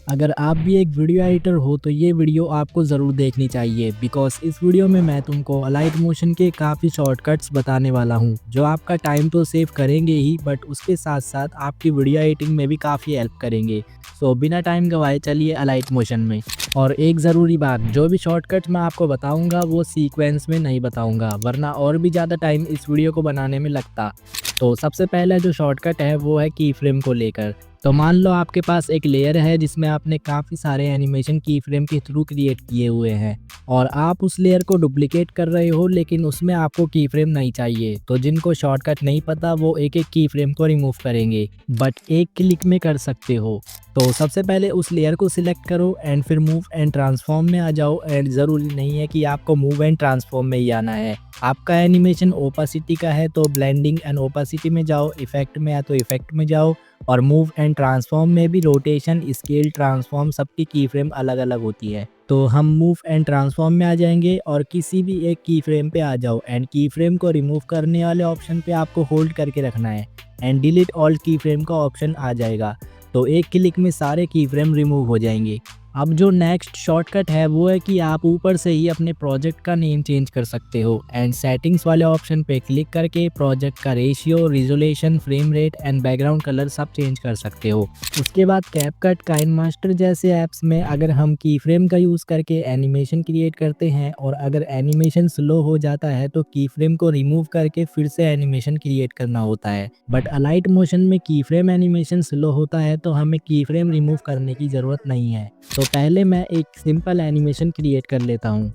अगर आप भी एक वीडियो एडिटर हो तो ये वीडियो आपको ज़रूर देखनी चाहिए बिकॉज़ इस वीडियो में मैं तुमको अलाइट मोशन के काफ़ी शॉर्टकट्स बताने वाला हूँ जो आपका टाइम तो सेव करेंगे ही बट उसके साथ साथ आपकी वीडियो एडिटिंग में भी काफ़ी हेल्प करेंगे। सो बिना टाइम गवाए चलिए अलाइट मोशन में। और एक ज़रूरी बात, जो भी शॉर्टकट मैं आपको बताऊंगा वो सीक्वेंस में नहीं बताऊंगा वरना और भी ज़्यादा टाइम इस वीडियो को बनाने में लगता। तो सबसे पहला जो शॉर्टकट है वो है की फ्रेम को लेकर। तो मान लो आपके पास एक लेयर है जिसमें आपने काफ़ी सारे एनिमेशन की फ्रेम के थ्रू क्रिएट किए हुए हैं और आप उस लेयर को डुप्लीकेट कर रहे हो लेकिन उसमें आपको की फ्रेम नहीं चाहिए। तो जिनको शॉर्टकट नहीं पता वो एक एक की फ्रेम को रिमूव करेंगे बट एक क्लिक में कर सकते हो। तो सबसे पहले उस लेयर को सिलेक्ट करो एंड फिर मूव एंड ट्रांसफॉर्म में आ जाओ। एंड ज़रूरी नहीं है कि आपको मूव एंड ट्रांसफॉर्म में ही आना है। आपका एनिमेशन ओपासिटी का है तो ब्लेंडिंग एंड ओपासिटी में जाओ, इफेक्ट में है तो इफेक्ट में जाओ। और मूव एंड ट्रांसफॉर्म में भी रोटेशन, स्केल, ट्रांसफॉर्म सबकी की फ्रेम अलग अलग होती है। तो हम मूव एंड ट्रांसफॉर्म में आ जाएंगे और किसी भी एक की फ्रेम पे आ जाओ एंड की फ्रेम को रिमूव करने वाले ऑप्शन पे आपको होल्ड करके रखना है एंड डिलीट ऑल की फ्रेम का ऑप्शन आ जाएगा। तो एक क्लिक में सारे की फ्रेम रिमूव हो जाएंगे। अब जो नेक्स्ट शॉर्टकट है वो है कि आप ऊपर से ही अपने प्रोजेक्ट का नेम चेंज कर सकते हो एंड सेटिंग्स वाले ऑप्शन पे क्लिक करके प्रोजेक्ट का ratio, resolution, frame rate and background colour सब चेंज कर सकते हो। उसके बाद कैपकट, काइनमास्टर जैसे ऐप्स में अगर हम की फ्रेम का यूज़ करके एनिमेशन क्रिएट करते हैं और अगर एनिमेशन स्लो हो जाता है तो की फ्रेम को रिमूव करके फिर से एनिमेशन क्रिएट करना होता है। बट अलाइट मोशन में की फ्रेम एनिमेशन स्लो होता है तो हमें की फ्रेम रिमूव करने की ज़रूरत नहीं है। तो पहले मैं एक सिंपल एनिमेशन क्रिएट कर लेता हूँ।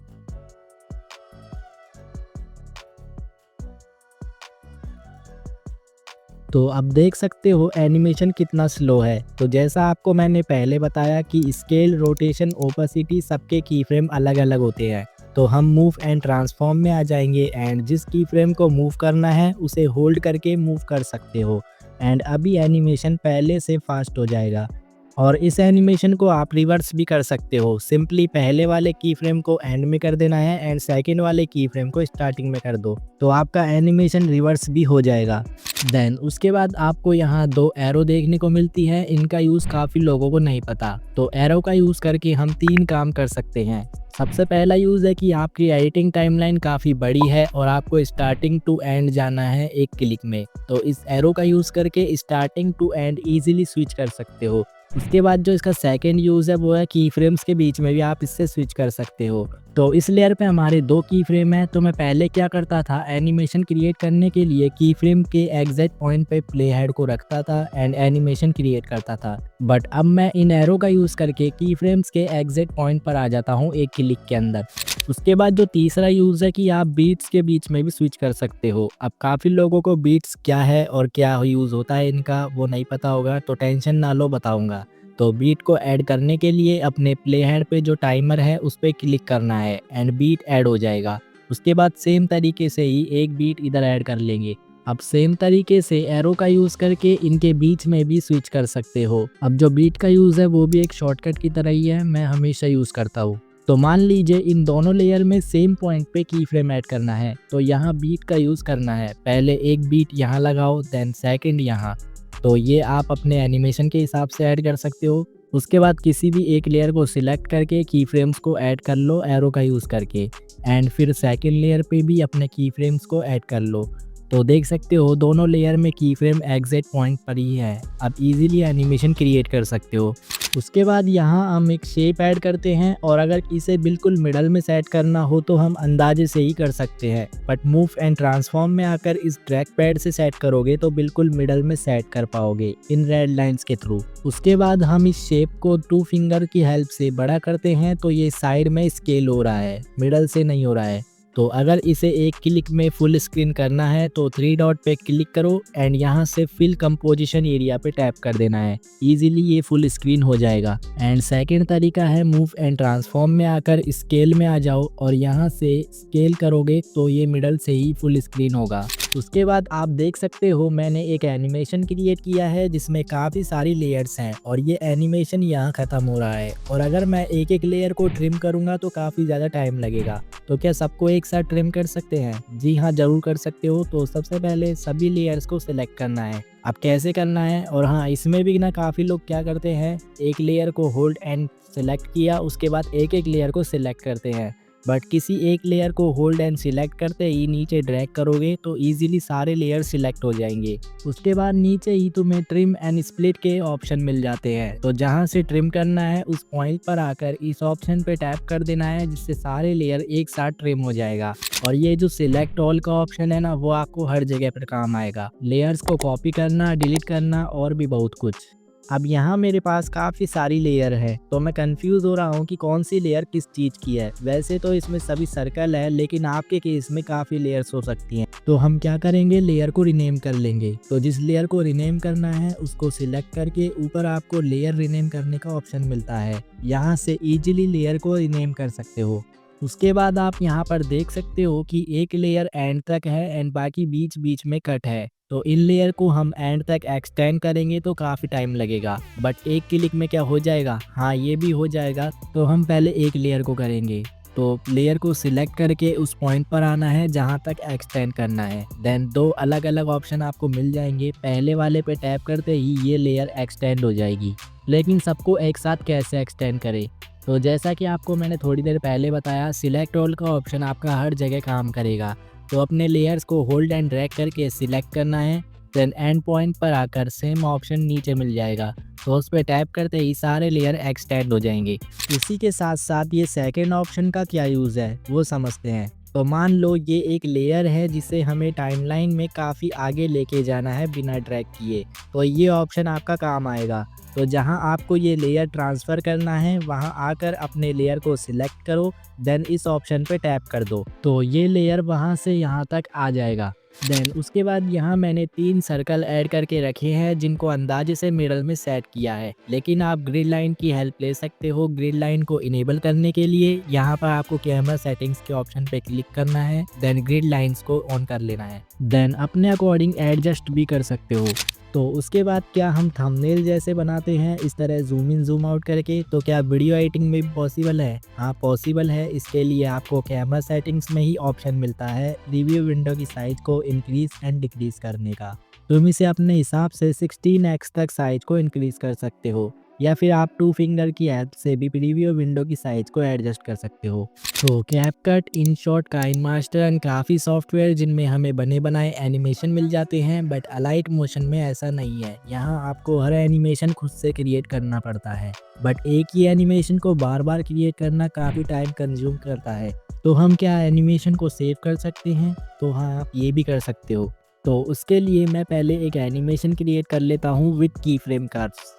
तो अब देख सकते हो एनिमेशन कितना स्लो है। तो जैसा आपको मैंने पहले बताया कि स्केल, रोटेशन, ओपेसिटी सबके की फ्रेम अलग अलग होते हैं। तो हम मूव एंड ट्रांसफॉर्म में आ जाएंगे एंड जिस की फ्रेम को मूव करना है उसे होल्ड करके मूव कर सकते हो एंड अभी एनिमेशन पहले से फास्ट हो जाएगा। और इस एनिमेशन को आप रिवर्स भी कर सकते हो। सिंपली पहले वाले की फ्रेम को एंड में कर देना है एंड सेकंड वाले की फ्रेम को स्टार्टिंग में कर दो तो आपका एनिमेशन रिवर्स भी हो जाएगा। देन उसके बाद आपको यहाँ दो एरो देखने को मिलती है, इनका यूज़ काफ़ी लोगों को नहीं पता। तो एरो का यूज़ करके हम तीन काम कर सकते हैं। सबसे पहला यूज़ है कि आपकी एडिटिंग टाइमलाइन काफ़ी बड़ी है और आपको स्टार्टिंग टू एंड जाना है एक क्लिक में। तो इस एरो का यूज़ करके starting to end easily switch कर सकते हो। उसके बाद जो इसका सेकंड यूज़ है वो है की फ्रेम्स के बीच में भी आप इससे स्विच कर सकते हो। तो इस लेयर पे हमारे दो की फ्रेम है। तो मैं पहले क्या करता था, एनिमेशन क्रिएट करने के लिए की फ्रेम के एग्जैक्ट पॉइंट पे प्ले हेड को रखता था एंड एनिमेशन क्रिएट करता था। बट अब मैं इन एरो का यूज़ करके की फ्रेम्स के एग्जैक्ट पॉइंट पर आ जाता हूँ एक क्लिक के अंदर। उसके बाद जो तीसरा यूज़ है कि आप बीट्स के बीच में भी स्विच कर सकते हो। अब काफ़ी लोगों को बीट्स क्या है और क्या यूज़ होता है इनका वो नहीं पता होगा, तो टेंशन ना लो, बताऊंगा। तो बीट को ऐड करने के लिए अपने प्ले हेड पे जो टाइमर है उस पर क्लिक करना है एंड बीट ऐड हो जाएगा। उसके बाद सेम तरीके से ही एक बीट इधर ऐड कर लेंगे। अब सेम तरीके से एरो का यूज़ करके इनके बीच में भी स्विच कर सकते हो। अब जो बीट का यूज़ है वो भी एक शॉर्टकट की तरह ही है, मैं हमेशा यूज़ करता हूँ। तो मान लीजिए इन दोनों लेयर में सेम पॉइंट पे की फ्रेम ऐड करना है तो यहाँ बीट का यूज़ करना है। पहले एक बीट यहाँ लगाओ देन सेकंड यहाँ। तो ये आप अपने एनिमेशन के हिसाब से ऐड कर सकते हो। उसके बाद किसी भी एक लेयर को सिलेक्ट करके की फ्रेम्स को ऐड कर लो एरो का यूज़ करके एंड फिर सेकंड लेयर पे भी अपने की फ्रेम्स को ऐड कर लो। तो देख सकते हो दोनों लेयर में की फ्रेम एग्जैक्ट पॉइंट पर ही है। आप इजीली एनिमेशन क्रिएट कर सकते हो। उसके बाद यहाँ हम एक शेप ऐड करते हैं और अगर इसे बिल्कुल मिडल में सेट करना हो तो हम अंदाजे से ही कर सकते हैं। बट मूव एंड ट्रांसफॉर्म में आकर इस ट्रैक पैड से सेट करोगे तो बिल्कुल मिडल में सेट कर पाओगे इन रेड लाइंस के थ्रू। उसके बाद हम इस शेप को टू फिंगर की हेल्प से बड़ा करते हैं तो ये साइड में स्केल हो रहा है, मिडल से नहीं हो रहा है। तो अगर इसे एक क्लिक में फुल स्क्रीन करना है तो थ्री डॉट पे क्लिक करो एंड यहाँ से फिल कंपोजिशन एरिया पे टैप कर देना है। इजीली ये फुल स्क्रीन हो जाएगा। एंड सेकंड तरीका है मूव एंड ट्रांसफॉर्म में आकर स्केल में आ जाओ और यहाँ से स्केल करोगे तो ये मिडल से ही फुल स्क्रीन होगा। उसके बाद आप देख सकते हो मैंने एक एनिमेशन क्रिएट किया है जिसमें काफ़ी सारी लेयर्स हैं और ये एनिमेशन यहाँ ख़त्म हो रहा है। और अगर मैं एक एक लेयर को ट्रिम करूँगा तो काफ़ी ज़्यादा टाइम लगेगा। तो क्या सबको एक साथ ट्रिम कर सकते हैं? जी हाँ, ज़रूर कर सकते हो। तो सबसे पहले सभी लेयर्स को सिलेक्ट करना है। अब कैसे करना है, और हाँ, इसमें भी ना काफ़ी लोग क्या करते हैं, एक लेयर को होल्ड एंड सेलेक्ट किया, उसके बाद एक एक लेयर को सिलेक्ट करते हैं। बट किसी एक लेयर को होल्ड एंड सिलेक्ट करते ही नीचे ड्रैग करोगे तो इजीली सारे लेयर सिलेक्ट हो जाएंगे। उसके बाद नीचे ही तुम्हें ट्रिम एंड स्प्लिट के ऑप्शन मिल जाते हैं। तो जहां से ट्रिम करना है उस पॉइंट पर आकर इस ऑप्शन पे टैप कर देना है, जिससे सारे लेयर एक साथ ट्रिम हो जाएगा। और ये जो सिलेक्ट ऑल का ऑप्शन है ना, वो आपको हर जगह पर काम आएगा, लेयर्स को कॉपी करना, डिलीट करना और भी बहुत कुछ। अब यहाँ मेरे पास काफ़ी सारी लेयर है तो मैं कंफ्यूज हो रहा हूँ कि कौन सी लेयर किस चीज़ की है। वैसे तो इसमें सभी सर्कल है, लेकिन आपके केस में काफ़ी लेयर्स हो सकती हैं। तो हम क्या करेंगे, लेयर को रिनेम कर लेंगे। तो जिस लेयर को रिनेम करना है उसको सिलेक्ट करके ऊपर आपको लेयर रिनेम करने का ऑप्शन मिलता है। यहाँ से इजीली लेयर को रिनेम कर सकते हो। उसके बाद आप यहाँ पर देख सकते हो कि एक लेयर एंड तक है एंड बाकी बीच बीच में कट है। तो इन लेयर को हम एंड तक एक्सटेंड करेंगे तो काफ़ी टाइम लगेगा, बट एक क्लिक में क्या हो जाएगा, हाँ ये भी हो जाएगा। तो हम पहले एक लेयर को करेंगे। तो लेयर को सिलेक्ट करके उस पॉइंट पर आना है जहाँ तक एक्सटेंड करना है। देन दो अलग अलग ऑप्शन आपको मिल जाएंगे। पहले वाले पे टैप करते ही ये लेयर एक्सटेंड हो जाएगी। लेकिन सबको एक साथ कैसे एक्सटेंड करें, तो जैसा कि आपको मैंने थोड़ी देर पहले बताया, सिलेक्ट ऑल का ऑप्शन आपका हर जगह काम करेगा। तो अपने लेयर्स को होल्ड एंड ड्रैग करके सिलेक्ट करना है। देन एंड पॉइंट पर आकर सेम ऑप्शन नीचे मिल जाएगा, तो उस पर टैप करते ही सारे लेयर एक्सटेंड हो जाएंगे। इसी के साथ साथ ये सेकेंड ऑप्शन का क्या यूज़ है वो समझते हैं। तो मान लो ये एक लेयर है जिसे हमें टाइमलाइन में काफ़ी आगे लेके जाना है बिना ड्रैग किए, तो ये ऑप्शन आपका काम आएगा। तो जहां आपको ये लेयर ट्रांसफ़र करना है वहां आकर अपने लेयर को सिलेक्ट करो, देन इस ऑप्शन पे टैप कर दो, तो ये लेयर वहां से यहां तक आ जाएगा। देन उसके बाद यहाँ मैंने 3 सर्कल ऐड करके रखे हैं जिनको अंदाजे से मिरर में सेट किया है, लेकिन आप ग्रिड लाइन की हेल्प ले सकते हो। ग्रिड लाइन को इनेबल करने के लिए यहाँ पर आपको कैमरा सेटिंग्स के ऑप्शन पे क्लिक करना है, देन ग्रिड लाइन्स को ऑन कर लेना है। देन अपने अकॉर्डिंग एडजस्ट भी कर सकते हो। तो उसके बाद क्या हम थंबनेल जैसे बनाते हैं इस तरह जूम इन जूम आउट करके, तो क्या वीडियो एडिटिंग में भी पॉसिबल है? हाँ पॉसिबल है। इसके लिए आपको कैमरा सेटिंग्स में ही ऑप्शन मिलता है रिव्यू विंडो की साइज को इंक्रीज एंड डिक्रीज करने का। तुम इसे अपने हिसाब से 16x तक साइज को इंक्रीज कर सकते हो, या फिर आप 2 फिंगर की हेल्प से भी प्रीव्यू विंडो की साइज को एडजस्ट कर सकते हो। तो कैपकट, इनशॉट, काइनमास्टर एंड काफ़ी सॉफ्टवेयर जिनमें हमें बने बनाए एनिमेशन मिल जाते हैं, बट अलाइट मोशन में ऐसा नहीं है। यहाँ आपको हर एनिमेशन खुद से क्रिएट करना पड़ता है, बट एक ही एनिमेशन को बार बार क्रिएट करना काफ़ी टाइम कंज्यूम करता है। तो हम क्या एनिमेशन को सेव कर सकते हैं? तो हाँ, आप ये भी कर सकते हो। तो उसके लिए मैं पहले एक एनिमेशन क्रिएट कर लेता हूँ विद की फ्रेम कर्व्स।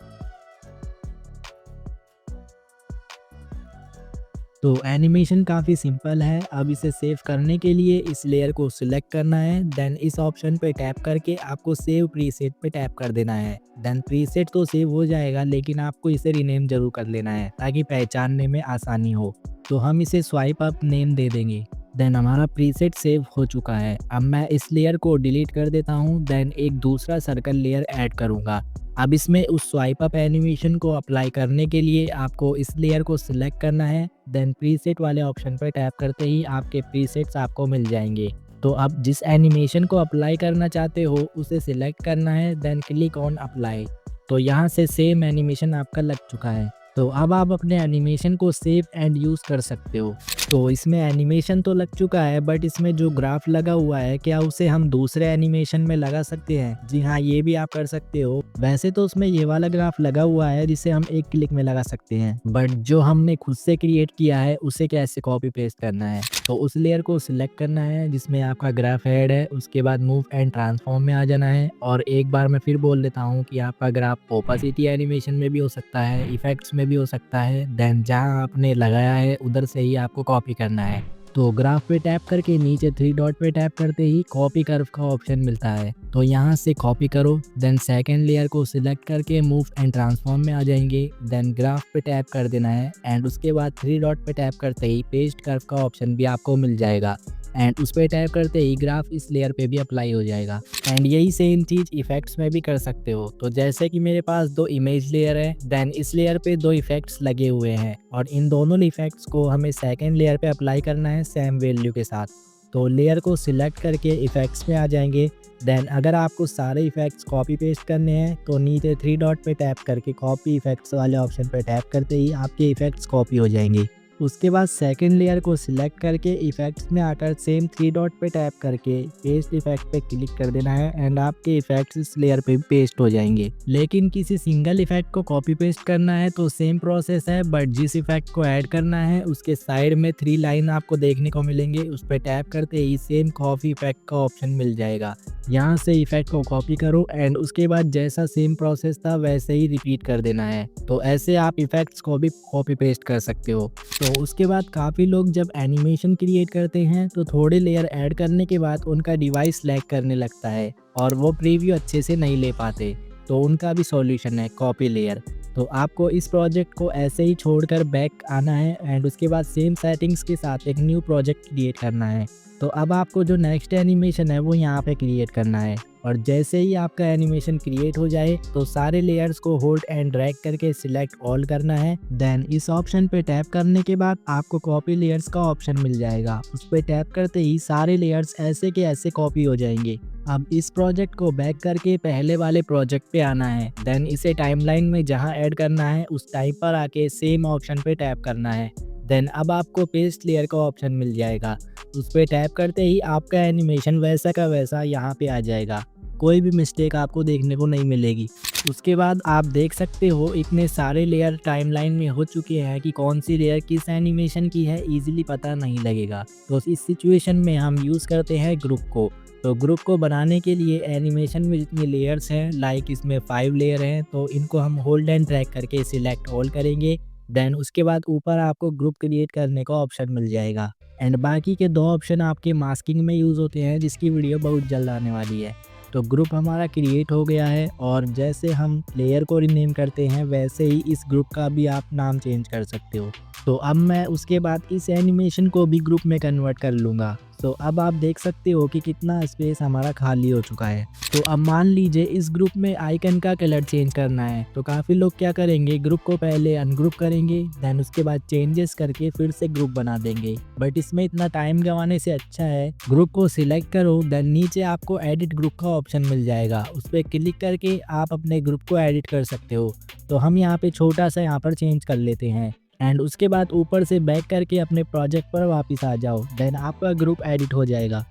तो एनिमेशन काफ़ी सिंपल है। अब इसे सेव करने के लिए इस लेयर को सिलेक्ट करना है, देन इस ऑप्शन पे टैप करके आपको सेव प्रीसेट पे टैप कर देना है। देन प्रीसेट तो सेव हो जाएगा, लेकिन आपको इसे रीनेम जरूर कर लेना है ताकि पहचानने में आसानी हो। तो हम इसे स्वाइप अप नेम दे देंगे। देन हमारा प्रीसेट सेव हो चुका है। अब मैं इस लेयर को डिलीट कर देता हूँ, देन एक दूसरा सर्कल लेयर ऐड करूँगा। अब इसमें उस स्वाइप अप एनिमेशन को अप्लाई करने के लिए आपको इस लेयर को सिलेक्ट करना है, देन प्रीसेट वाले ऑप्शन पर टैप करते ही आपके प्रीसेट्स आपको मिल जाएंगे। तो अब जिस एनिमेशन को अप्लाई करना चाहते हो उसे सिलेक्ट करना है, देन क्लिक ऑन अप्लाई। तो यहाँ से सेम एनिमेशन आपका लग चुका है। तो अब आप अपने एनिमेशन को सेव एंड यूज़ कर सकते हो। तो इसमें एनिमेशन तो लग चुका है, बट इसमें जो ग्राफ लगा हुआ है क्या उसे हम दूसरे एनिमेशन में लगा सकते हैं? जी हाँ, ये भी आप कर सकते हो। वैसे तो उसमें ये वाला ग्राफ लगा हुआ है जिसे हम एक क्लिक में लगा सकते हैं, बट जो हमने खुद से क्रिएट किया है उसे कैसे कॉपी पेस्ट करना है? तो उस लेयर को सिलेक्ट करना है जिसमें आपका ग्राफ ऐड है, उसके बाद मूव एंड ट्रांसफॉर्म में आ जाना है। और एक बार मैं फिर बोल देता हूँ कि आपका ग्राफ ओपेसिटी एनिमेशन में भी हो सकता है, इफेक्ट्स में भी हो सकता है। देन जहाँ आपने लगाया है उधर से ही आपको कॉपी करना है। तो ग्राफ पे टैप करके नीचे 3 डॉट पे टैप करते ही कॉपी कर्व का ऑप्शन मिलता है, तो यहाँ से कॉपी करो। देन सेकंड लेयर को सिलेक्ट करके मूव एंड ट्रांसफॉर्म में आ जाएंगे। देन ग्राफ पे टैप कर देना है एंड उसके बाद 3 डॉट पे टैप करते ही पेस्ट कर्व का ऑप्शन भी आपको मिल जाएगा। एंड उस पर टैप करते ही ग्राफ इस लेयर पे भी अप्लाई हो जाएगा। एंड यही सेम चीज़ इफेक्ट्स में भी कर सकते हो। तो जैसे कि मेरे पास दो इमेज लेयर है, देन इस लेयर पे दो इफेक्ट्स लगे हुए हैं और इन दोनों इफेक्ट्स को हमें सेकेंड लेयर पे अप्लाई करना है सेम वैल्यू के साथ। तो लेयर को सिलेक्ट करके इफेक्ट्स में आ जाएंगे। देन अगर आपको सारे इफेक्ट्स कॉपी पेस्ट करने हैं तो नीचे 3 डॉट पे टैप करके कॉपी इफेक्ट्स वाले ऑप्शन पे टैप करते ही आपके इफेक्ट्स कॉपी हो जाएंगे। उसके बाद सेकंड लेयर को सिलेक्ट करके इफेक्ट्स में आकर सेम 3 डॉट पे टैप करके पेस्ट इफेक्ट पे क्लिक कर देना है एंड आपके इफेक्ट्स इस लेयर पे पेस्ट हो जाएंगे। लेकिन किसी सिंगल इफेक्ट को कॉपी पेस्ट करना है तो सेम प्रोसेस है, बट जिस इफेक्ट को ऐड करना है उसके साइड में 3 लाइन आपको देखने को मिलेंगे, उस पर टैप करते ही सेम कॉपी इफेक्ट का ऑप्शन मिल जाएगा। यहाँ से इफेक्ट को कॉपी करो एंड उसके बाद जैसा सेम प्रोसेस था वैसे ही रिपीट कर देना है। तो ऐसे आप इफेक्ट्स को भी कॉपी पेस्ट कर सकते हो। तो उसके बाद काफ़ी लोग जब एनिमेशन क्रिएट करते हैं तो थोड़े लेयर ऐड करने के बाद उनका डिवाइस लैग करने लगता है और वो प्रीव्यू अच्छे से नहीं ले पाते। तो उनका भी सॉल्यूशन है कॉपी लेयर। तो आपको इस प्रोजेक्ट को ऐसे ही छोड़कर बैक आना है एंड उसके बाद सेम सेटिंग्स के साथ एक न्यू प्रोजेक्ट क्रिएट करना है। तो अब आपको जो नेक्स्ट एनिमेशन है वो यहाँ पे क्रिएट करना है और जैसे ही आपका एनिमेशन क्रिएट हो जाए तो सारे लेयर्स को होल्ड एंड ड्रैग करके सिलेक्ट ऑल करना है। देन इस ऑप्शन पे टैप करने के बाद आपको कॉपी लेयर्स का ऑप्शन मिल जाएगा। उस पर टैप करते ही सारे लेयर्स ऐसे के ऐसे कॉपी हो जाएंगे। अब इस प्रोजेक्ट को बैक करके पहले वाले प्रोजेक्ट पे आना है। देन इसे टाइमलाइन में जहाँ ऐड करना है उस टाइम पर आके सेम ऑप्शन पे टैप करना है। देन अब आपको पेस्ट लेयर का ऑप्शन मिल जाएगा। उस पर टैप करते ही आपका एनिमेशन वैसा का वैसा यहाँ पे आ जाएगा, कोई भी मिस्टेक आपको देखने को नहीं मिलेगी। उसके बाद आप देख सकते हो इतने सारे लेयर टाइमलाइन में हो चुके हैं कि कौन सी लेयर किस एनिमेशन की है इजीली पता नहीं लगेगा। तो इस सिचुएशन में हम यूज़ करते हैं ग्रुप को। तो ग्रुप को बनाने के लिए एनिमेशन में जितनी लेयर्स हैं, लाइक इसमें 5 लेयर हैं, तो इनको हम होल्ड एंड ड्रैग करके सिलेक्ट ऑल करेंगे। देन उसके बाद ऊपर आपको ग्रुप क्रिएट करने का ऑप्शन मिल जाएगा एंड बाकी के 2 ऑप्शन आपके मास्किंग में यूज़ होते हैं, जिसकी वीडियो बहुत जल्द आने वाली है। तो ग्रुप हमारा क्रिएट हो गया है और जैसे हम लेयर को रीनेम करते हैं वैसे ही इस ग्रुप का भी आप नाम चेंज कर सकते हो। तो अब मैं उसके बाद इस एनिमेशन को भी ग्रुप में कन्वर्ट कर लूँगा। तो अब आप देख सकते हो कि कितना स्पेस हमारा खाली हो चुका है। तो अब मान लीजिए इस ग्रुप में आइकन का कलर चेंज करना है, तो काफ़ी लोग क्या करेंगे, ग्रुप को पहले अनग्रुप करेंगे, देन उसके बाद चेंजेस करके फिर से ग्रुप बना देंगे। बट इसमें इतना टाइम गंवाने से अच्छा है ग्रुप को सिलेक्ट करो, देन नीचे आपको एडिट ग्रुप का ऑप्शन मिल जाएगा, उस पर क्लिक करके आप अपने ग्रुप को एडिट कर सकते हो। तो हम यहाँ पे छोटा सा यहाँ पर चेंज कर लेते हैं एंड उसके बाद ऊपर से बैक करके अपने प्रोजेक्ट पर वापस आ जाओ, देन आपका ग्रुप एडिट हो जाएगा।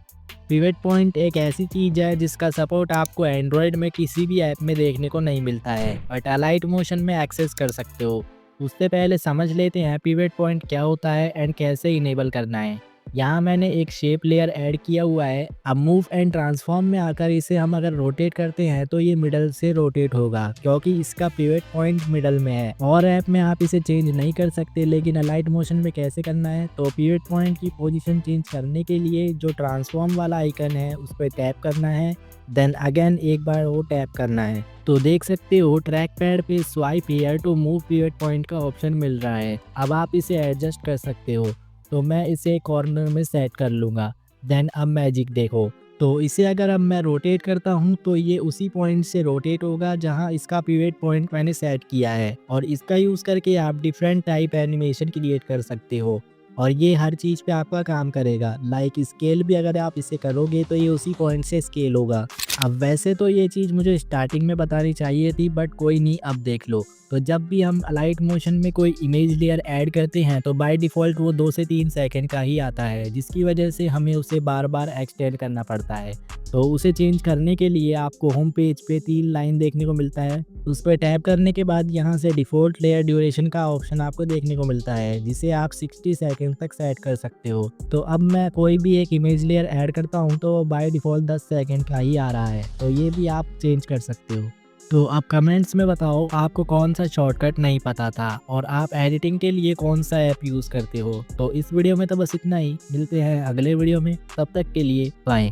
पिवट पॉइंट एक ऐसी चीज़ है जिसका सपोर्ट आपको एंड्रॉयड में किसी भी ऐप में देखने को नहीं मिलता है, बट अलाइट मोशन में एक्सेस कर सकते हो। उससे पहले समझ लेते हैं पिवट पॉइंट क्या होता है एंड कैसे इनेबल करना है। यहाँ मैंने एक शेप लेयर ऐड किया हुआ है। अब मूव एंड ट्रांसफॉर्म में आकर इसे हम अगर रोटेट करते हैं तो ये मिडल से रोटेट होगा, क्योंकि इसका पिवट पॉइंट मिडल में है। और ऐप में आप इसे चेंज नहीं कर सकते, लेकिन अलाइट मोशन में कैसे करना है, तो पिवट पॉइंट की पोजीशन चेंज करने के लिए जो ट्रांसफॉर्म वाला आइकन है उस पर टैप करना है, देन अगेन एक बार वो टैप करना है। तो देख सकते हो ट्रैक पैड पे swipe here to move pivot point का ऑप्शन मिल रहा है। अब आप इसे एडजस्ट कर सकते हो। तो मैं इसे कॉर्नर में सेट कर लूँगा। देन अब मैजिक देखो, तो इसे अगर अब मैं रोटेट करता हूँ तो ये उसी पॉइंट से रोटेट होगा जहाँ इसका पिवट पॉइंट मैंने सेट किया है। और इसका यूज़ करके आप डिफरेंट टाइप एनिमेशन क्रिएट कर सकते हो और ये हर चीज़ पे आपका काम करेगा। लाइक स्केल भी अगर आप इसे करोगे तो ये उसी पॉइंट से स्केल होगा। अब वैसे तो ये चीज़ मुझे स्टार्टिंग में बतानी चाहिए थी, बट कोई नहीं, अब देख लो। तो जब भी हम अलाइट मोशन में कोई इमेज लेयर ऐड करते हैं तो बाय डिफ़ॉल्ट वो 2 से 3 सेकंड का ही आता है, जिसकी वजह से हमें उसे बार बार एक्सटेंड करना पड़ता है। तो उसे चेंज करने के लिए आपको होम पेज पे 3 लाइन देखने को मिलता है, उस पर टैप करने के बाद यहाँ से डिफ़ॉल्ट लेयर ड्यूरेशन का ऑप्शन आपको देखने को मिलता है, जिसे आप 60 सेकंड तक सेट कर सकते हो। तो अब मैं कोई भी एक इमेज लेयर ऐड करता हूँ तो बाय डिफ़ॉल्ट 10 सेकंड का ही आ रहा है, तो ये भी आप चेंज कर सकते हो। तो आप कमेंट्स में बताओ आपको कौन सा शॉर्टकट नहीं पता था और आप एडिटिंग के लिए कौन सा ऐप यूज़ करते हो। तो इस वीडियो में तो बस इतना ही, मिलते हैं अगले वीडियो में, तब तक के लिए बाय।